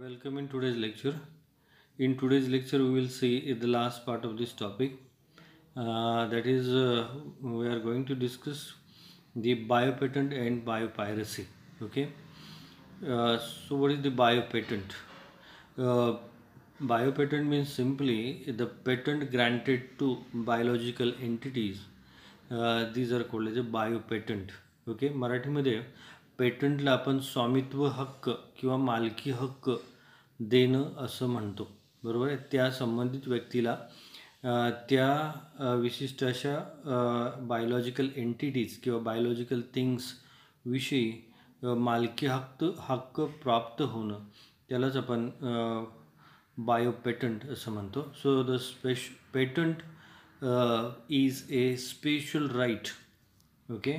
Welcome in today's lecture. In today's lecture, we will see the last part of this topic. That is, we are going to discuss the biopatent and biopiracy. Okay. So, what is the biopatent? Uh, Biopatent means simply the patent granted to biological entities. These are called as a biopatent. Okay. मराठीमध्ये पेटंटला आपण स्वामित्व हक्क किंवा मालकी हक्क देणं असं म्हणतो. बरोबर आहे. त्या संबंधित व्यक्तीला त्या विशिष्ट अशा बायोलॉजिकल एंटिटीज किंवा बायोलॉजिकल थिंग्स विषयी मालकी हक्क प्राप्त होणं त्यालाच आपण biopatent असं म्हणतो. So the patent is a special right. Okay,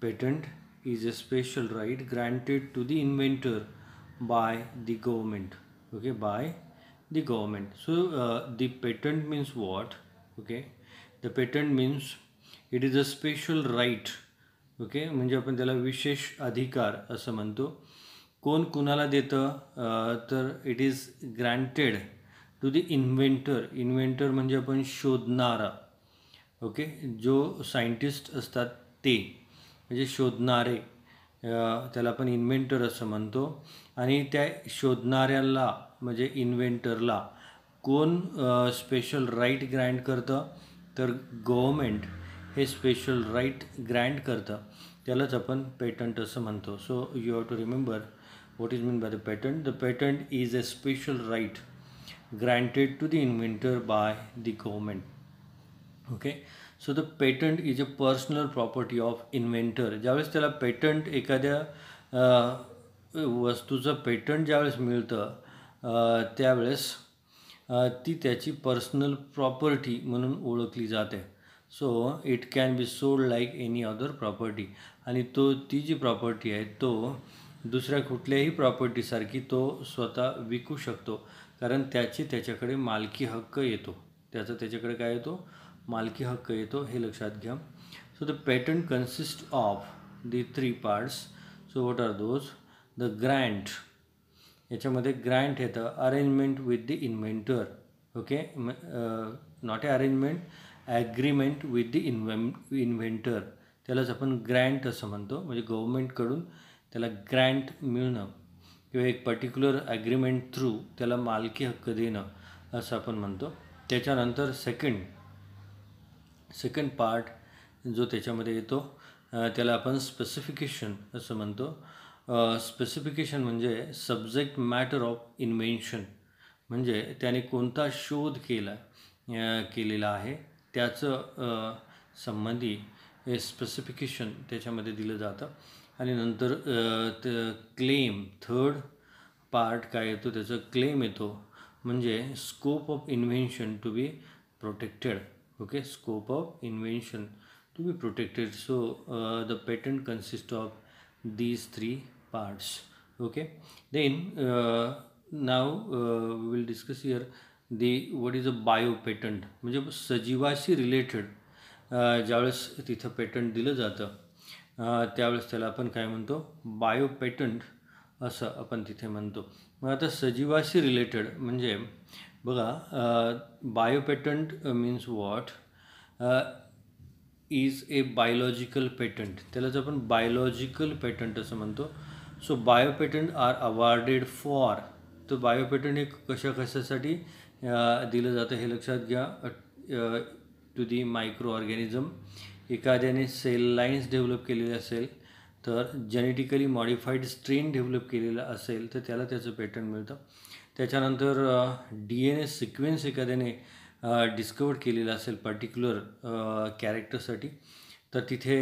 patent is a special right granted to the inventor by the government. Okay, by the government. So the patent means what? Okay, the patent means it is a special right. Okay, म्हणजे आपण त्याला विशेष अधिकार असं म्हणतो. कोण कुणाला देतं तर it is granted to the inventor. Inventor म्हणजे आपण शोधणारा. ओके, जो सायंटिस्ट असतात ते म्हणजे शोधणारे, त्याला आपण इन्व्हेंटर असं म्हणतो. आणि त्या शोधणाऱ्याला म्हणजे इन्व्हेंटरला कोण स्पेशल राईट ग्रँट करतं तर गव्हर्मेंट हे स्पेशल राईट ग्रँट करतं. त्यालाच आपण पेटंट असं म्हणतो. So you have to remember what is meant by the patent. The patent is a special right granted to the inventor by the government. Okay, so the patent is a personal property of inventor. ज्यावेळेस त्याला patent एखाद्या वस्तूचं patent ज्यावेळेस मिळतं त्यावेळेस ती त्याची personal property म्हणून ओळखली जाते. So it can be sold like any other property. आणि ती जी प्रॉपर्टी आहे तो दुसऱ्या कुठल्याही प्रॉपर्टीसारखी तो स्वतः विकू शकतो, कारण त्याच्याकडे मालकी हक्क येतो. त्याच्याकडे काय येतो? मालकी हक्क येतो. हे लक्षात घ्या. So the patent consist of the 3 parts. So what are those? The grant. याच्यामध्ये ग्रँट येतं arrangement with the inventor. Okay, not a arrangement, agreement with the inventor. त्यालाच आपण ग्रँट असं म्हणतो. म्हणजे गव्हर्मेंटकडून त्याला ग्रँट मिळणं किंवा एक पर्टिक्युलर ॲग्रीमेंट थ्रू त्याला मालकी हक्क देणं असं आपण म्हणतो. त्याच्यानंतर सेकंड पार्ट जो त्याच्यामध्ये येतो त्याला आपण स्पेसिफिकेशन असं म्हणतो. स्पेसिफिकेशन म्हणजे सब्जेक्ट मॅटर ऑफ इन्व्हेन्शन. म्हणजे त्याने कोणता शोध केलेला आहे त्याचं संबंधी हे स्पेसिफिकेशन त्याच्यामध्ये दिलं जातं. आणि नंतर क्लेम, थर्ड पार्ट काय येतो त्याचं क्लेम येतो. म्हणजे scope of invention to be protected. Okay, scope of invention to be protected. So the patent consist of these 3 parts. Okay, then now we will discuss here what is a biopatent. म्हणजे सजीवाशी related ज्यावेळेस तिथं patent दिलं जातं त्यावेळेस त्याला आपण काय म्हणतो? बायोपेटंट असं आपण तिथे म्हणतो. मग आता सजीवाशी रिलेटेड म्हणजे बघा, biopatent means what? Is a biological patent. त्यालाच आपण बायोलॉजिकल पेटंट असं म्हणतो. So biopatent are awarded for. तर बायोपेटंट हे कशासाठी दिलं जातं हे लक्षात घ्या. To the microorganism. एखाद्याने सेल लाईन्स डेव्हलप केलेले असेल तर जेनेटिकली मॉडिफाईड स्ट्रेन डेव्हलप केलेला असेल तर त्याला त्याचं पेटंट मिळतं. त्याच्यानंतर DNA सिक्वेन्स एखाद्याने डिस्कवर केलेला असेल पर्टिक्युलर कॅरेक्टरसाठी तर तिथे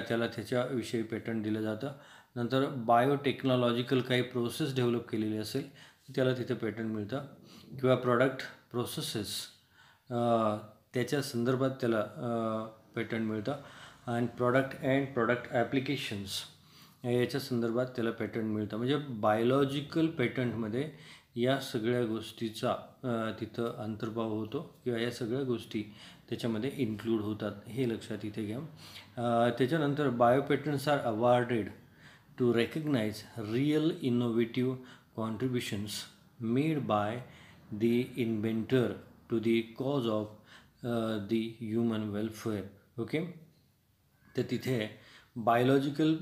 त्याला त्याच्याविषयी पेटंट दिलं जातं. नंतर बायोटेक्नॉलॉजिकल काही प्रोसेस डेव्हलप केलेली असेल तर त्याला तिथे पेटंट मिळतं. किंवा प्रॉडक्ट प्रोसेसेस त्याच्या संदर्भात त्याला पेटंट मिळतं. आणि प्रॉडक्ट ॲप्लिकेशन्स याच्या संदर्भात त्याला पेटंट मिळतं. म्हणजे बायोलॉजिकल पेटंटमध्ये या सगळ्या गोष्टीचा तिथं अंतर्भाव होतो किंवा या सगळ्या गोष्टी त्याच्यामध्ये इन्क्लूड होतात. हे लक्षात इथे घ्या. त्याच्यानंतर biopatents are awarded to recognise real innovative contributions made by the inventor to the cause of the human welfare. Okay, तर तिथे biological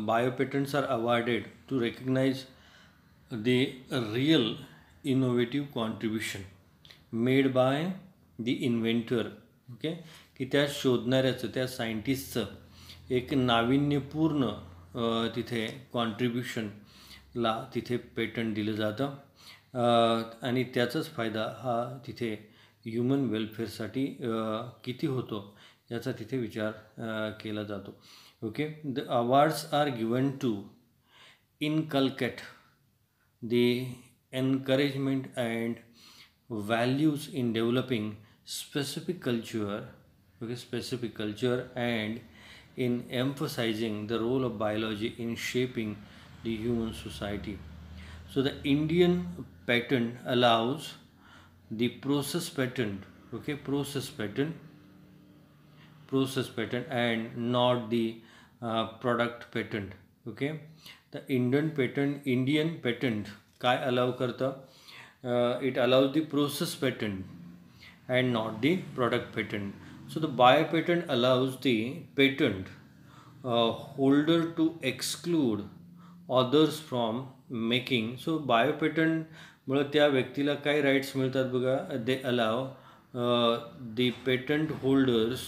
biopatents are awarded to recognize the real innovative contribution made by the inventor. Okay, की त्या शोधणाऱ्याचं त्या सायंटिस्टचं एक नाविन्यपूर्ण तिथे कॉन्ट्रीब्युशनला तिथे patent दिलं जातं आणि त्याचाच फायदा हा तिथे ह्युमन वेलफेअरसाठी किती होतो याचा तिथे विचार केला जातो. Okay, the awards are given to inculcate the encouragement and values in developing specific culture, okay, specific culture, and in emphasizing the role of biology in shaping the human society. So the Indian patent allows the process patent, okay, process patent and not the product patent. Okay, the Indian patent काय allow करतं, it allows the process patent and not the product patent. So the bio patent allows the patent holder to exclude others from making. So bio patent मुळे त्या व्यक्तीला काय rights मिळतात बघा, दे allow the patent holders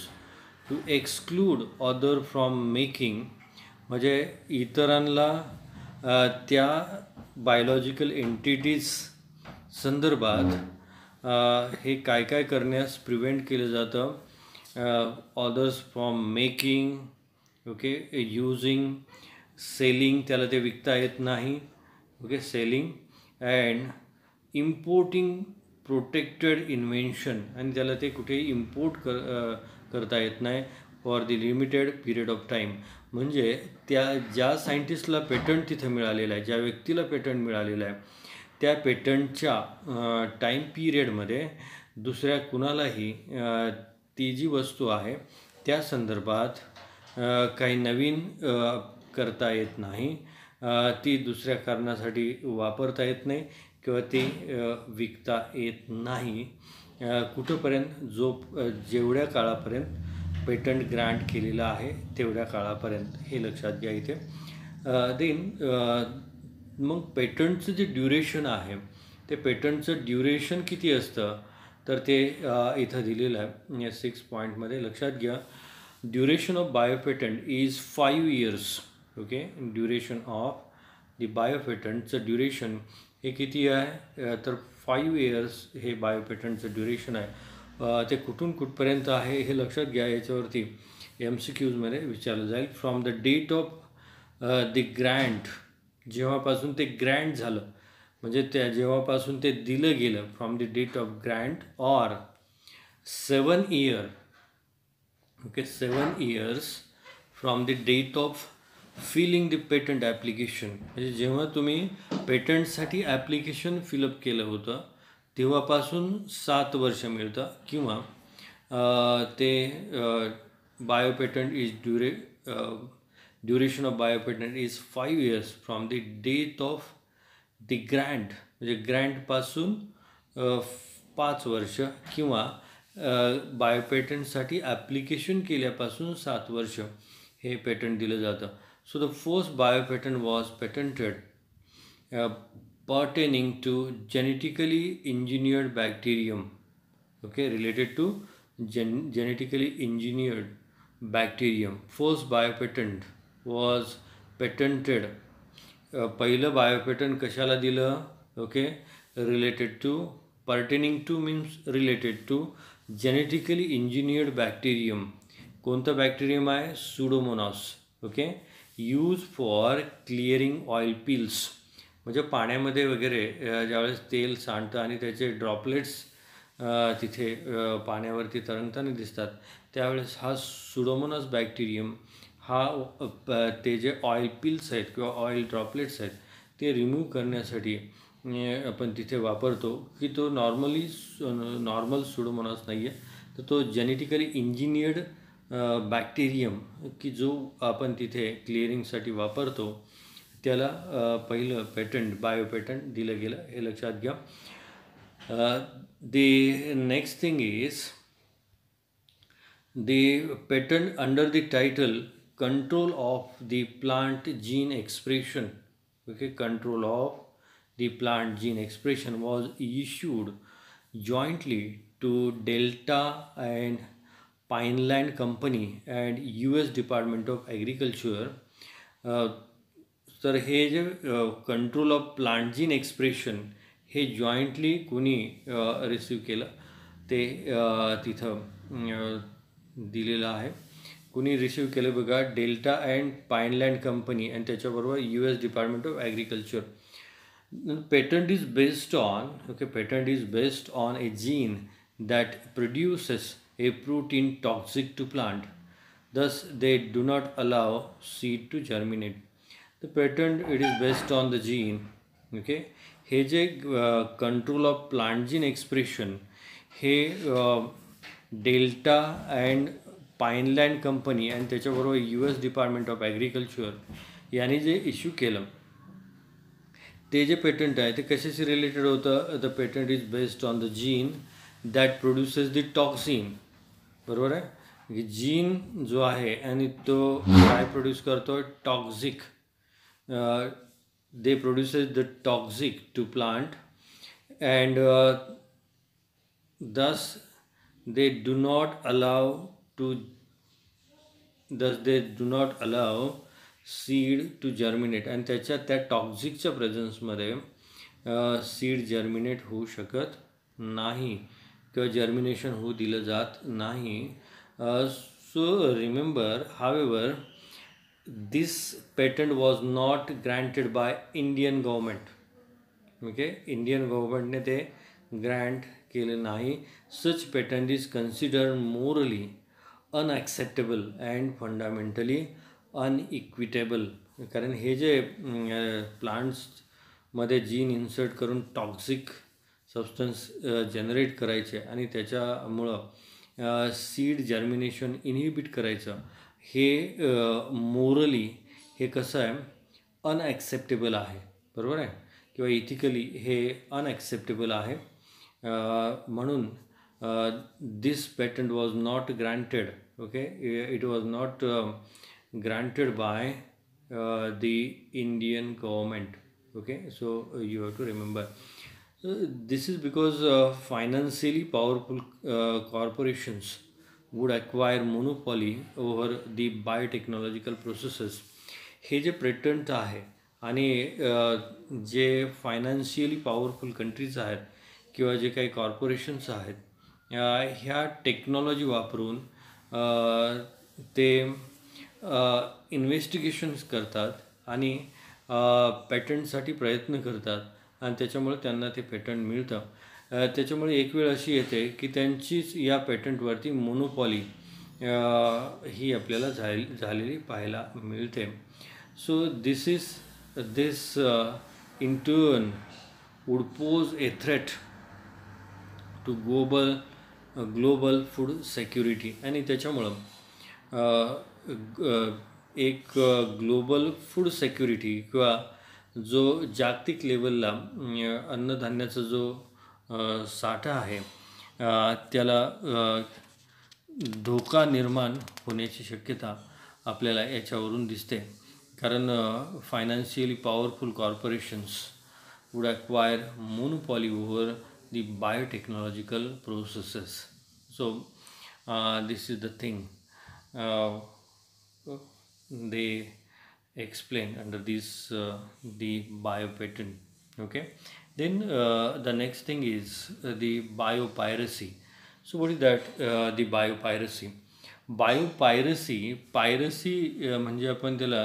to exclude other from making, म्हणजे इतरांना त्या biological entities संदर्भात हे काय काय करण्यास प्रिव्हेंट केलं जातं. Others from making, okay, using, selling, त्याला ते विकता येत नाही. Okay, selling and importing protected invention, आणि त्याला ते कुठेही इम्पोर्ट करता येत नाही for the limited period of time. म्हणजे त्या ज्या सायंटिस्टला पेटंट तिथे मिळालेलं आहे, ज्या व्यक्तीला पेटंट मिळालेलं आहे, त्या पेटंटच्या टाईम पिरियडमध्ये दुसऱ्या कुणालाही ती जी वस्तू आहे त्या संदर्भात काही नवीन करता येत नाही, ती दुसऱ्या कारणासाठी वापरता येत नाही किंवा ती विकता येत नाही कुठंपर्यंत, जेवढ्या काळापर्यंत पेटंट ग्रँट केलेलं आहे तेवढ्या काळापर्यंत, हे लक्षात घ्या इथे. देन मग पेटंटचं जे ड्युरेशन आहे, ते पेटंटचं ड्युरेशन किती असतं तर ते इथं दिलेलं आहे या 6 पॉईंटमध्ये. लक्षात घ्या, duration of biopatent is 5 years. Okay, duration of the बायोपेटंटचं ड्युरेशन हे किती आहे तर 5 years हे बायोपेटंटचं ड्युरेशन आहे. ते कुठून कुठपर्यंत आहे हे लक्षात घ्या, याच्यावरती MCQजमध्ये विचारलं जाईल. From the date of the grant, जेव्हापासून ते ग्रँट झालं म्हणजे त्या जेव्हापासून ते दिलं गेलं, from the date of grant, or 7 years, okay, 7 years from the date of filing the patent application, म्हणजे जेव्हा तुम्ही पेटंटसाठी ॲप्लिकेशन फिलअप केलं होतं तेव्हापासून 7 वर्ष मिळतं, किंवा ते biopatent is duration of biopatent is 5 years from the date of the grant, म्हणजे ग्रँटपासून 5 वर्ष, किंवा बायोपेटंटसाठी ॲप्लिकेशन केल्यापासून 7 वर्ष हे पेटंट दिलं जातं. So the first biopatent was patented pertaining to genetically engineered bacterium, okay, related to genetically engineered bacterium. First biopatent was patented, पहिलं बायोपेटंट कशाला दिलं, okay, related to, pertaining to means related to genetically engineered bacterium. कोणतं bacterium आहे, pseudomonas. Okay, use for clearing oil spills, म्हणजे पाण्यामध्ये वगैरे ज्यावेळेस तेल सांडतं आणि त्याचे ड्रॉपलेट्स तिथे पाण्यावरती तरंगताना दिसतात, त्यावेळेस हा सुडोमोनास बॅक्टेरियम हा ते जे ऑइल पिल्स आहेत किंवा ऑइल ड्रॉपलेट्स आहेत ते रिमूव्ह करण्यासाठी आपण तिथे वापरतो. की तो नॉर्मल सुडोमोनास नाही आहे, तर तो जेनेटिकली इंजिनियर्ड बॅक्टेरियम की जो आपण तिथे क्लिअरिंगसाठी वापरतो, त्याला पहिलं पेटंट बायो पेटंट दिलं गेलं, हे लक्षात घ्या. The next thing is the patent under the title control of the plant gene expression. Okay, control of the plant gene expression was issued jointly to Delta and Pineland Company and US Department of Agriculture. तर हे जे control of plant gene expression हे jointly कुणी receive केलं ते तिथं दिलेलं आहे. कुणी रिसीव केलं बघा, डेल्टा अँड पाइनलँड कंपनी आणि त्याच्याबरोबर US department of agriculture. Patent is based on A gene that produces a protein toxic to plant. Thus, they do not allow seed to germinate. The patent, it is based on the gene. Okay, हे जे control of plant gene expression हे delta and पाइनलँड company आणि त्याच्याबरोबर US department of agriculture यांनी जे issue केलं ते जे पेटंट आहे ते कशाशी रिलेटेड होतं. The patent is based on the gene that produces the toxin. बरोबर आहे, जीन जो आहे आणि तो काय प्रोड्यूस करतो, toxic. They produces the toxic to plant and thus they do not allow seed to germinate. आणि त्या टॉक्सिकच्या प्रेझन्समध्ये सीड जर्मिनेट होऊ शकत नाही किंवा जर्मिनेशन होऊ दिलं जात नाही. So remember, however this patent was not granted by Indian government. Okay, Indian गव्हर्मेंटने ते ग्रँट केलं नाही. सच पेटंट इज कन्सिडर्ड मोरली अनॲक्सेप्टेबल अँड फंडामेंटली अनइक्विटेबल. कारण हे जे प्लांट्समध्ये जीन इन्सर्ट करून टॉक्सिक सबस्टन्स जनरेट करायचे आणि त्याच्यामुळं सीड जर्मिनेशन इनहिबिट करायचं, हे मोरली हे कसं आहे, अनॲक्सेप्टेबल आहे. बरोबर आहे, किंवा इथिकली हे अनॲक्सेप्टेबल आहे. म्हणून this patent was not granted. Okay, it was not granted by the Indian government. Okay, so you have to remember this is because financially powerful corporations would acquire monopoly over the biotechnological processes. हे जे patent आहे आणि जे financially powerful countries आहेत किंवा जे काही corporations आहेत, ह्या टेक्नॉलॉजी वापरून ते इन्व्हेस्टिगेशन्स करतात आणि पेटंटसाठी प्रयत्न करतात आणि त्याच्यामुळे त्यांना ते पेटंट मिळतं. त्याच्यामुळे एक वेळ अशी येते की त्यांचीच या पेटंटवरती मोनोपॉली ही आपल्याला झालेली पाहायला मिळते. So this in turn would pose a threat to global food security. आणि त्याच्यामुळं एक ग्लोबल फूड सिक्युरिटी किंवा जो जागतिक लेवलला अन्नधान्याचा जो साठा आहे त्याला धोका निर्माण होण्याची शक्यता आपल्याला याच्यावरून दिसते. कारण financially powerful corporations would acquire monopoly over the biotechnological processes. So this is the thing they explain under this the biopatent. Okay, then the next thing is the biopiracy. So what is that? The biopiracy. Piracy म्हणजे आपण त्याला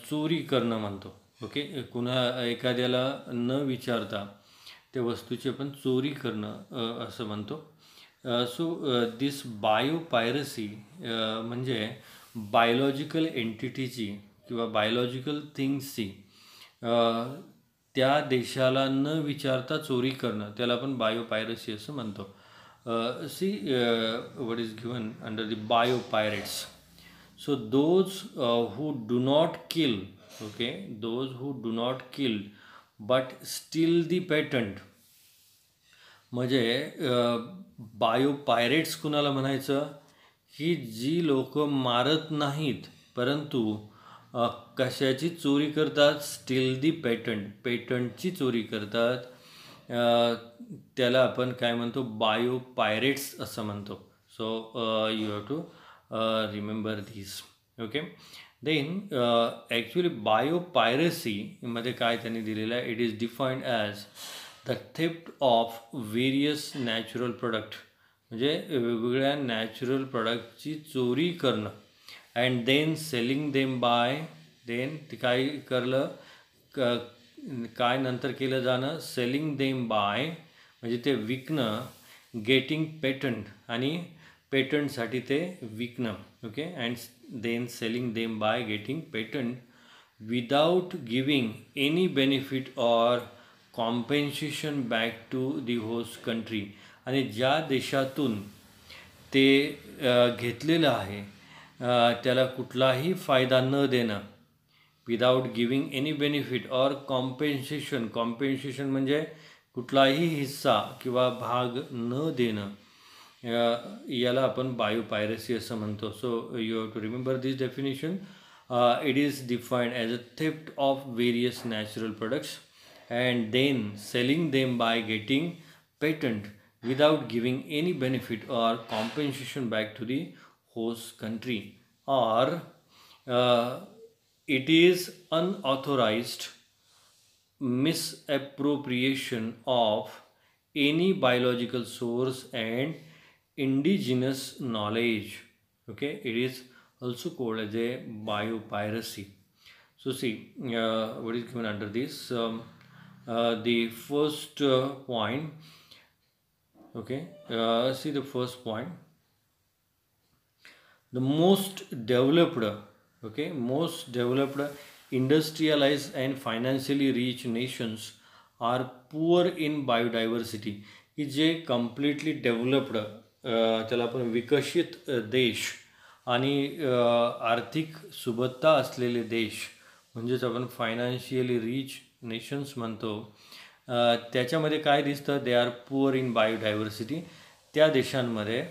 चोरी करणं म्हणतो. Okay, कुणा एखाद्याला न विचारता त्या वस्तूची आपण चोरी करणं असं म्हणतो. सो दिस बायोपायरसी म्हणजे बायोलॉजिकल एंटिटीची किंवा बायोलॉजिकल थिंग्सची त्या देशाला न विचारता चोरी करणं, त्याला आपण बायोपायरसी असं म्हणतो. See what is given under the biopirates. So those who do not kill okay, those who do not kill but steal the patent. म्हणजे बायो पायरेट्स कुणाला म्हणायचं, की जी लोक मारत नाहीत परंतु कशाची चोरी करतात, स्टील दी पेटंट, पेटंटची चोरी करतात, त्याला आपण काय म्हणतो, बायो पायरेट्स असं म्हणतो. So you have to remember this. Okay. Then actually बायो पायरसीमध्ये काय त्यांनी दिलेलं आहे, it is defined as the theft of various natural product, म्हणजे वेगवेगळ्या नॅचरल प्रोडक्टची चोरी करणं, and then selling them by, then ते काय करलं, काय नंतर केलं जाणं, सेलिंग देम बाय म्हणजे ते विकणं, गेटिंग पेटंट आणि पेटंटसाठी ते विकणं. Okay. And then selling them by getting patent without giving any benefit or compensation back to the host country. आणि ज्या देशातून ते घेतलेलं आहे त्याला कुठलाही फायदा न देणं, without giving any benefit or compensation, compensation म्हणजे कुठलाही हिस्सा किंवा भाग न देणं, याला आपण बायो पायरसी असं म्हणतो. So you have to remember this definition. It is defined as a theft of various natural products and then selling them by getting patent without giving any benefit or compensation back to the host country, or it is unauthorized misappropriation of any biological source and indigenous knowledge. Okay, it is also called as a biopiracy. So see, what is given under this? The first point, okay, see the first point, the most developed, okay, most developed, industrialized and financially rich nations are poor in biodiversity. की जे completely developed, त्याला आपण विकसित देश आणि आर्थिक सुबत्ता असलेले देश म्हणजेच आपण फायनान्शियली रिच नेशन्स म्हणतो, त्याच्यामध्ये काय दिसतं, they are poor in biodiversity. त्या देशांमध्ये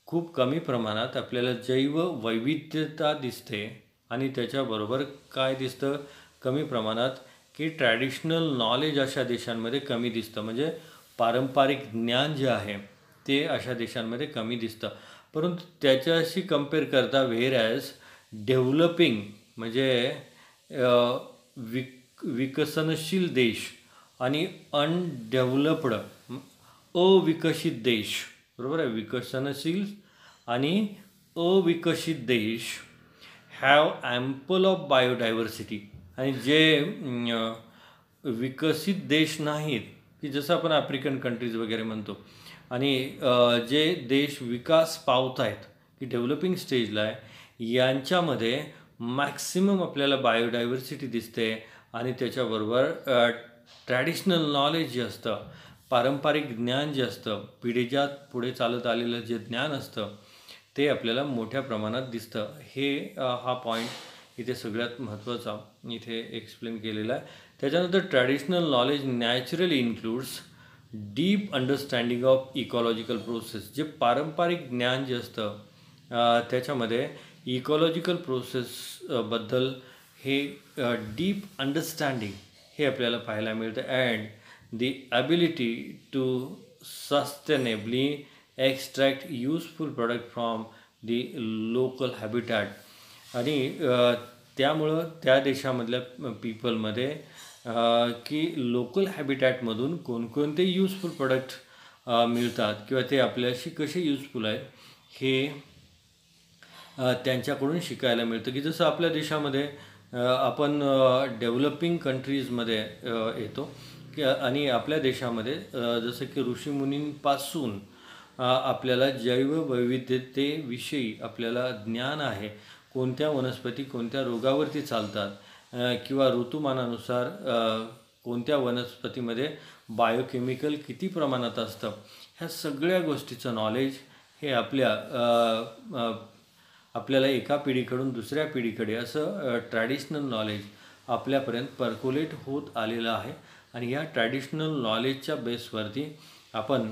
खूप कमी प्रमाणात आपल्याला जैववैविध्यता दिसते आणि त्याच्याबरोबर काय दिसतं, कमी प्रमाणात की ट्रॅडिशनल नॉलेज अशा देशांमध्ये कमी दिसतं. म्हणजे पारंपरिक ज्ञान जे आहे ते अशा देशांमध्ये कमी दिसतं. परंतु त्याच्याशी कम्पेअर करता व्हेर ॲज डेव्हलपिंग म्हणजे विकसनशील देश आणि अनडेव्हलप्ड अविकसित देश, बरोबर आहे, विकसनशील आणि अविकसित देश हॅव ॲम्पल ऑफ बायोडायव्हर्सिटी. आणि जे विकसित देश नाहीत, की जसं आपण आफ्रिकन कंट्रीज वगैरे म्हणतो, आणि जे देश विकास पावत आहेत की डेव्हलपिंग स्टेजला आहे, यांच्यामध्ये मॅक्सिमम आपल्याला बायोडायव्हर्सिटी दिसते. आणि त्याच्याबरोबर ट्रॅडिशनल नॉलेज जे असतं, पारंपरिक ज्ञान जे असतं, पिढीच्या पुढे चालत आलेलं जे ज्ञान असतं ते आपल्याला मोठ्या प्रमाणात दिसतं. हे हा पॉईंट इथे सगळ्यात महत्त्वाचा इथे एक्सप्लेन केलेला आहे. त्याच्यानंतर traditional knowledge naturally includes deep understanding of ecological process. जे पारंपरिक ज्ञान जे असतं त्याच्यामध्ये इकॉलॉजिकल प्रोसेसबद्दल हे डीप अंडरस्टँडिंग हे आपल्याला पाहायला मिळतं. And the ability to sustainably extract useful product from the local habitat. आणि त्यामुळं त्या देशामधल्या पीपलमध्ये की लोकल हॅबिटॅटमधून कोणकोणते युजफुल प्रोडक्ट मिळतात किंवा ते आपल्याशी कसे युजफुल आहेत हे त्यांच्याकडून शिकायला मिळतं. की जसं आपल्या देशामध्ये आपण डेव्हलपिंग कंट्रीजमध्ये येतो की आणि आपल्या देशामध्ये जसं की ऋषीमुनींपासून आपल्याला जैववैविध्यतेविषयी आपल्याला ज्ञान आहे. कोणत्या वनस्पती कोणत्या रोगावरती चालतात किंवा ऋतुमानानुसार कोणत्या वनस्पतीमध्ये बायोकेमिकल किती प्रमाणात असतं, ह्या सगळ्या गोष्टीचं नॉलेज हे आपल्याला एका पिढीकडून दुसऱ्या पिढीकडे असं ट्रॅडिशनल नॉलेज आपल्यापर्यंत पर्क्युलेट होत आलेलं आहे. आणि या ट्रॅडिशनल नॉलेजच्या बेसवरती आपण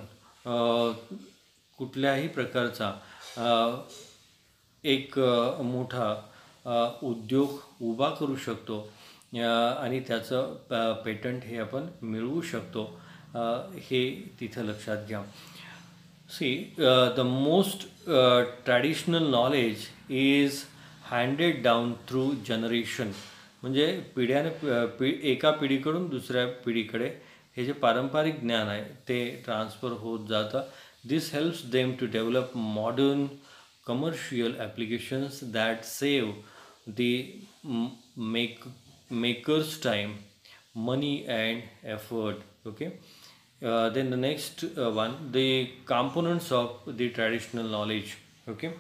कुठल्याही प्रकारचा एक मोठा उद्योग उभा करू शकतो आणि त्याचं पेटंट हे आपण मिळवू शकतो. हे तिथं लक्षात घ्या. See, the most traditional knowledge is handed down through generation. म्हणजे पिढ्याने एका पिढीकडून दुसऱ्या पिढीकडे हे जे पारंपरिक ज्ञान आहे ते ट्रान्सफर होत जातं. This helps them to develop modern commercial applications that save the makers time, money and effort. Okay. Then the next one, the components of the traditional knowledge. Okay,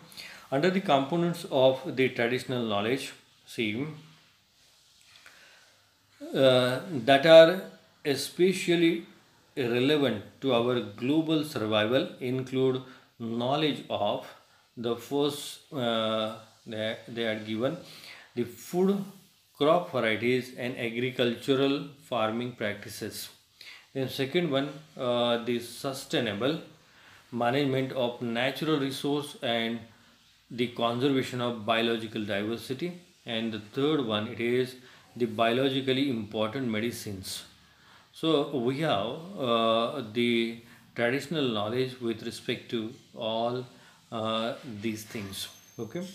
under the components of the traditional knowledge, see, that are especially relevant to our global survival include knowledge of the first, they are given the food, crop varieties and agricultural farming practices. Then second one, the sustainable management of natural resource and the conservation of biological diversity. And the third one, it is the biologically important medicines. So we have the traditional knowledge with respect to all these things. Okay.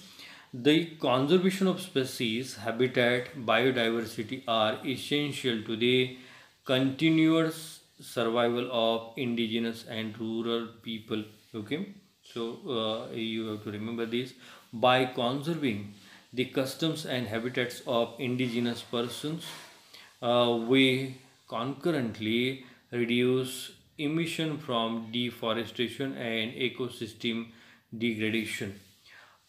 The conservation of species, habitat, biodiversity are essential to the continuous survival of indigenous and rural people. Okay, so you have to remember this. By conserving the customs and habitats of indigenous persons, we concurrently reduce emission from deforestation and ecosystem degradation.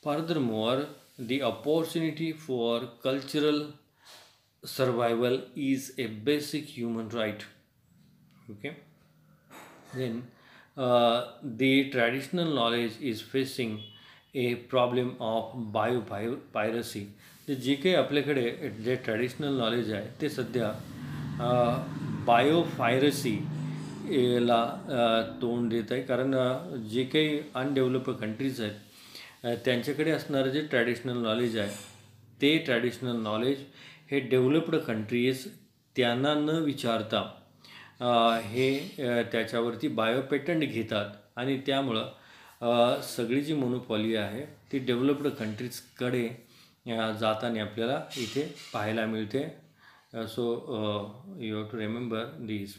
Furthermore, the opportunity for cultural survival is a basic human right. Okay. Then the traditional knowledge is facing a problem of biopiracy. तर जे काही आपल्याकडे जे traditional knowledge आहे ते सध्या बायोपायरसी ला तोंड देत आहे. कारण जे काही अनडेव्हलप्ड कंट्रीज आहेत त्यांच्याकडे असणारं जे ट्रॅडिशनल नॉलेज आहे ते ट्रॅडिशनल नॉलेज हे डेव्हलप्ड कंट्रीज त्यांना न विचारता हे त्याच्यावरती बायोपेटंट घेतात आणि त्यामुळं सगळी जी मोनोपॉली आहे ती डेव्हलप्ड कंट्रीजकडे जाताना आपल्याला इथे पाहायला मिळते. So you have to remember this.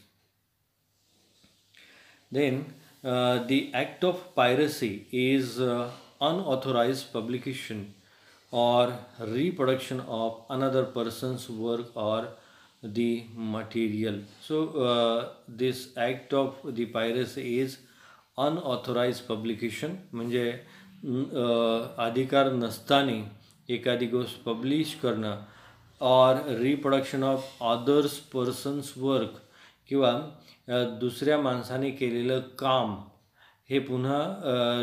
Then the act of piracy is unauthorized publication or reproduction of another person's work or the material. So this act of the piracy is unauthorized publication. म्हणजे अधिकार नसताना एखादी गोष्ट publish करणं और reproduction of others persons work किंवा दुसऱ्या माणसाने केलेलं काम हे पुन्हा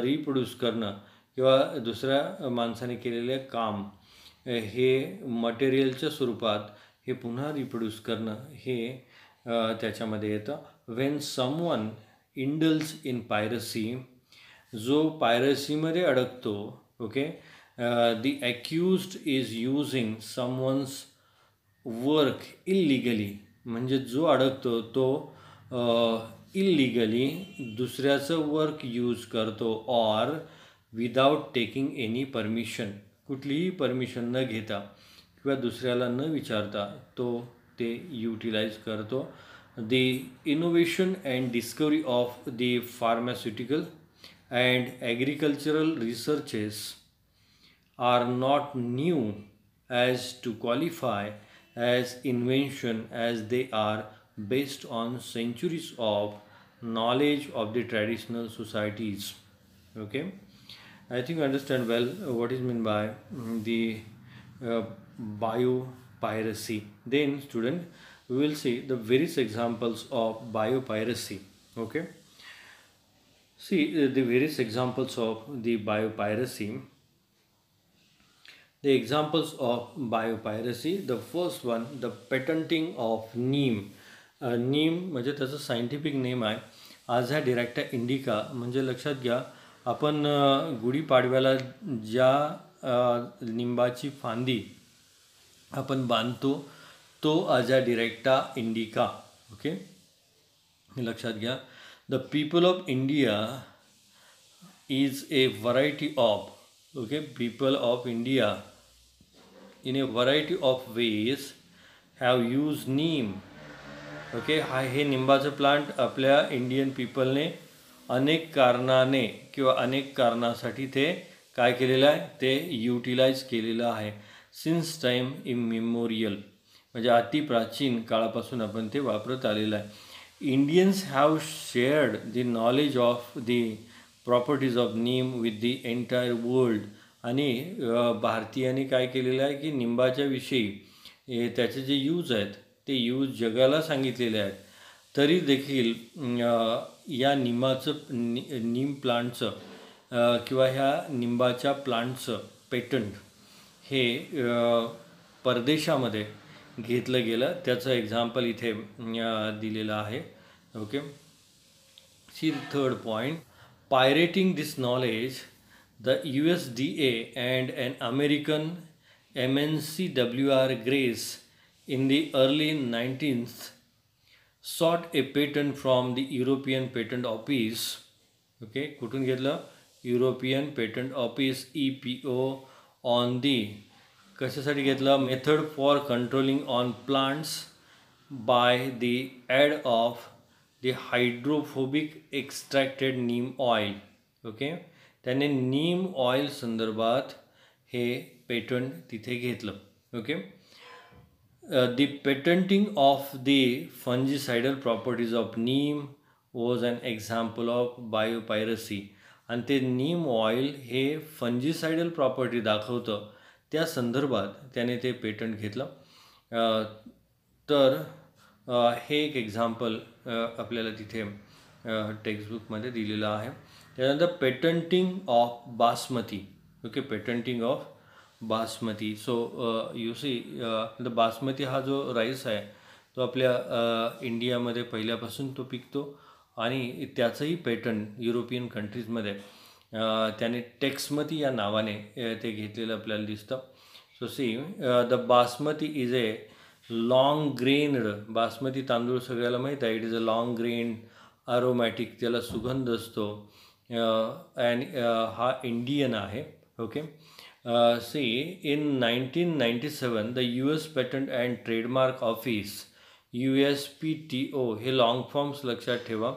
रिप्रोड्यूस करणं किंवा दुसऱ्या माणसाने केलेले काम हे मटेरियलच्या स्वरूपात हे पुन्हा रिप्रोड्यूस करणं हे त्याच्यामध्ये येतं. When someone indulges in piracy, जो पायरसीमध्ये अडकतो, okay, the accused is using someone's work illegally. म्हणजे जो अडकतो तो इल्लिगली दुसऱ्याचं वर्क यूज करतो और विदाउट टेकिंग एनी परमिशन, कुठलीही परमिशन न घेता किंवा दुसऱ्याला न विचारता तो ते यूटिलाइज करतो. The innovation and discovery of the pharmaceutical and agricultural researches are not new as to qualify as invention, as they are based on centuries of knowledge of the traditional societies. Okay, I think you understand well what is meant by the biopiracy. Then student, we will see the various examples of biopiracy. Okay, see the various examples of the biopiracy. The examples of biopiracy, the first one, the patenting of neem. नीम म्हणजे त्याचं scientific name आहे आझा डिरेक्टा indica. म्हणजे लक्षात घ्या, आपण गुढीपाडव्याला ज्या निंबाची फांदी आपण बांधतो तो आझा डिरेक्टा इंडिका. ओके, हे लक्षात घ्या. The people of India is a variety of, okay, people of India in a variety of ways have used neem. Okay, हे निंबाचं प्लांट आपल्या इंडियन पीपलने अनेक कारणाने किंवा अनेक कारणासाठी ते काय केलेलं आहे, ते युटिलाइज केलेलं आहे. सिन्स टाईम इमेमोरियल, म्हणजे अति प्राचीन काळापासून आपण ते वापरत आलेलं आहे. Indians have shared the knowledge of the properties of Neem with the entire world. आणि भारतीयांनी काय केलेलं आहे की निंबाच्या विषयी त्याचे जे यूज आहेत ते यूज जगाला सांगितलेले आहेत. तरी देखील या नीम प्लांटचं किंवा ह्या निंबाच्या प्लांटचं पेटंट हे परदेशामध्ये घेतलं गेलं. त्याचं एक्झाम्पल इथे दिलेलं आहे. Okay, see third point, pirating this knowledge. The USDA and an American MNC WR Grace in the early 19th sought a patent from the European Patent Office. Okay, कुठून घेतलं? European patent office EPO on the कशासाठी घेतलं? Method for controlling on plants by the aid of the hydrophobic extracted neem oil. Okay, त्याने neem oil संदर्भात हे patent तिथे घेतलं. Okay, the patenting of the fungicidal properties of neem was an example of biopiracy. आणि ते नीम oil हे फंजिसायडल प्रॉपर्टी दाखवतं, त्या संदर्भात त्याने ते पेटंट घेतलं. तर हे एक एक्झाम्पल आपल्याला तिथे टेक्स्टबुकमध्ये दिलेलं आहे. त्यानंतर patenting of basmati. Okay, patenting of basmati. So you see, the basmati हा जो राईस आहे तो आपल्या इंडियामध्ये पहिल्यापासून तो पिकतो आणि त्याचंही पेटंट युरोपियन कंट्रीजमध्ये त्याने टेक्समती या नावाने ते घेतलेलं आपल्याला दिसतं. So see, the basmati is a long grained. Basmati तांदूळ सगळ्याला माहीत आहे. It is a long grain aromatic, त्याला सुगंध असतो. अँड हा इंडियन आहे. Okay, see, in 1997 the US patent and trademark office USPTO, हे लॉंग फॉर्म्स लक्षात ठेवा,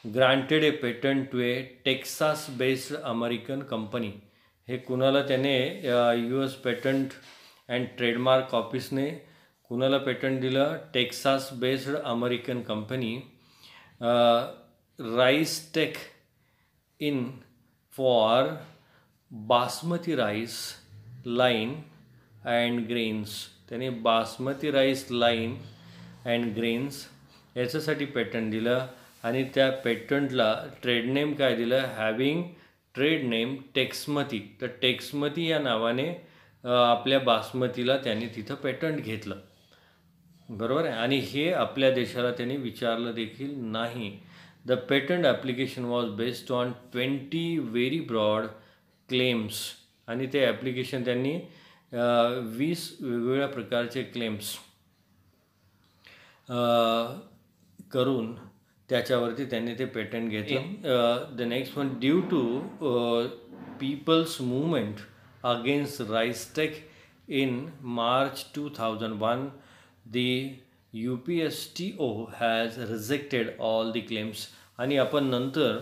granted a patent to a Texas based American company. हे कुणाला त्याने US पेटंट अँड ट्रेडमार्क ऑफिसने कुणाला पेटंट दिलं? Texas based American company. राईसटेक in for basmati rice line and grains. त्याने basmati rice line and grains याच्यासाठी पेटंट दिलं आणि त्या पेटंटला ट्रेड नेम काय दिलं? Having trade name Texmati. तर टेक्समती या नावाने आपल्या बासमतीला त्यांनी तिथं पेटंट घेतलं. बरोबर आहे. आणि हे आपल्या देशाला त्यांनी विचारलं देखील नाही. The patent application was based on 20 very broad claims. आणि ते ॲप्लिकेशन त्यांनी 20 वेगवेगळ्या प्रकारचे क्लेम्स करून त्याच्यावरती त्यांनी ते पेटंट घेतलं. The next one, due to people's movement against RiceTec in March 2001 the UPSTO has rejected all the claims. आणि आपण नंतर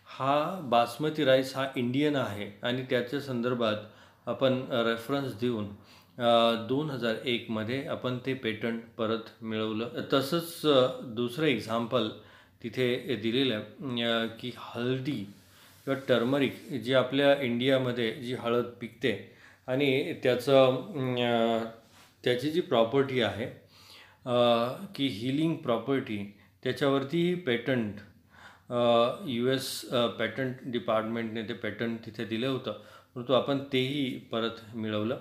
हा बासमती राईस हा इंडियन आहे आणि त्याच्या संदर्भात आपण रेफरन्स देऊन 2001 मध्ये आपण ते पेटंट परत मिळवलं. तसंच दुसरं एक्झाम्पल तिथे दिलेलं आहे की हळदी किंवा टर्मरिक जी आपल्या इंडियामध्ये जी हळद पिकते आणि त्याची जी प्रॉपर्टी आहे की हिलिंग प्रॉपर्टी, त्याच्यावरती पेटंट US पेटंट डिपार्टमेंटने ते पेटंट तिथे दिलं होतं. परंतु आपण तेही परत मिळवलं.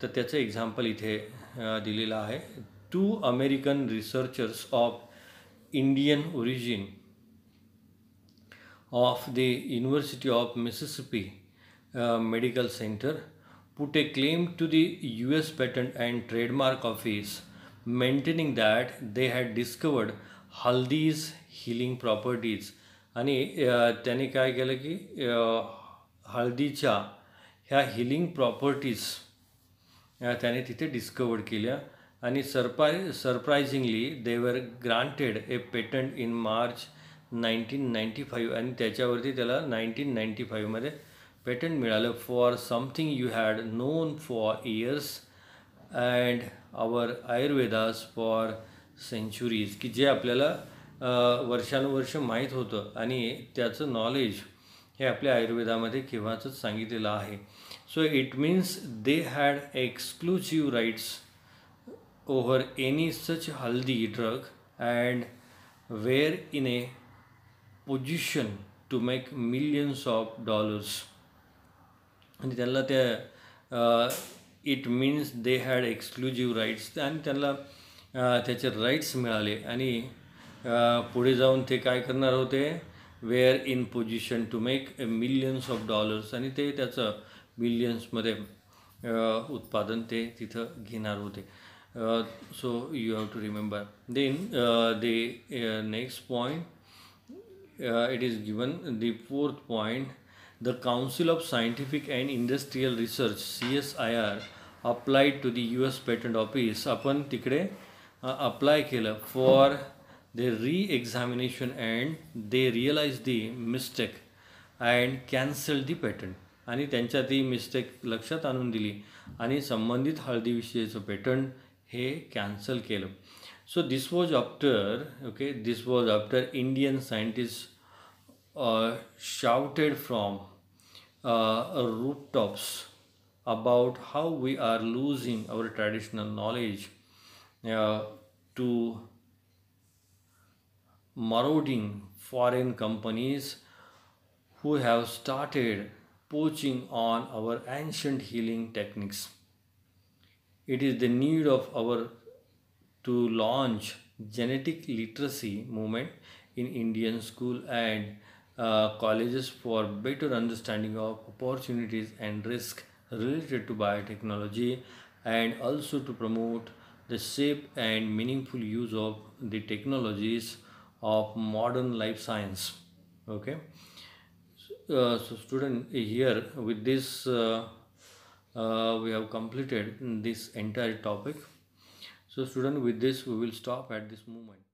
तर त्याचं एक्झाम्पल इथे दिलेलं आहे. 2 American researchers of Indian origin of the University of Mississippi Medical Center put a claim to the US Patent and Trademark Office, maintaining that they had discovered हल्दीज healing properties. आणि त्याने काय केलं की हळदीच्या ह्या हिलिंग प्रॉपर्टीज त्याने तिथे डिस्कवर केल्या आणि surprisingly they were granted a patent in March 1995 आणि त्याच्यावरती त्याला 1995मध्ये पेटंट मिळालं for something you had known for years and our Ayurvedas for centuries, की जे आपल्याला वर्षानुवर्ष माहीत होतं आणि त्याचं नॉलेज हे आपल्या आयुर्वेदामध्ये केव्हाचंच सांगितलेलं आहे. So it means they had exclusive rights over any such haldi drug and were in a position to make millions of dollars. आणि त्यांना त्या it means they had exclusive rights आणि त्यांना त्याचे राईट्स मिळाले आणि पुढे जाऊन ते काय करणार होते, were in position to make millions of dollars आणि ते त्याचं मिलियन्समध्ये उत्पादन ते तिथं घेणार होते. So you have to remember. Then the next point, it is given the fourth point. The Council of Scientific and Industrial Research CSIR applied to the US Patent Office. आपण तिकडे अप्लाय केलं for the re-examination and they realized the mistake and cancelled the patent. आणि त्यांच्या ती mistake लक्षात आणून दिली आणि संबंधित हळदीविषयीचं पेटंट हे कॅन्सल केलं. So this was after Indian scientists shouted from rooftops about how we are losing our traditional knowledge to marauding foreign companies who have started poaching on our ancient healing techniques. It is the need of our to launch genetic literacy movement in Indian school and colleges for better understanding of opportunities and risk related to biotechnology, and also to promote the safe and meaningful use of the technologies of modern life science. Okay, so student, here with this we have completed this entire topic. So student, with this we will stop at this moment.